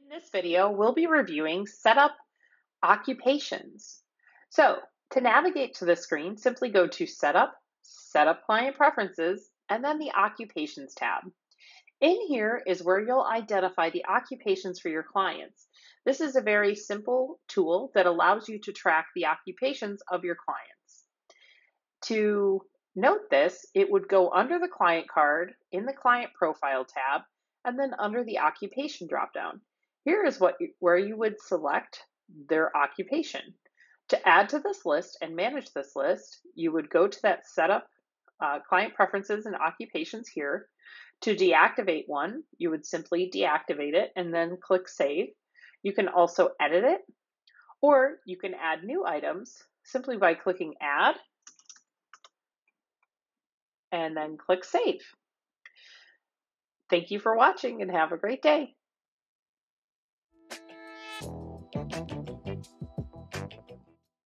In this video, we'll be reviewing setup occupations. So to navigate to the screen, simply go to Setup, Setup Client Preferences, and then the Occupations tab. In here is where you'll identify the occupations for your clients. This is a very simple tool that allows you to track the occupations of your clients. To note this, it would go under the client card in the Client Profile tab, and then under the Occupation dropdown. Here is where you would select their occupation. To add to this list and manage this list, you would go to that Setup Client Preferences and Occupations here. To deactivate one, you would simply deactivate it and then click Save. You can also edit it, or you can add new items simply by clicking Add and then click Save. Thank you for watching and have a great day.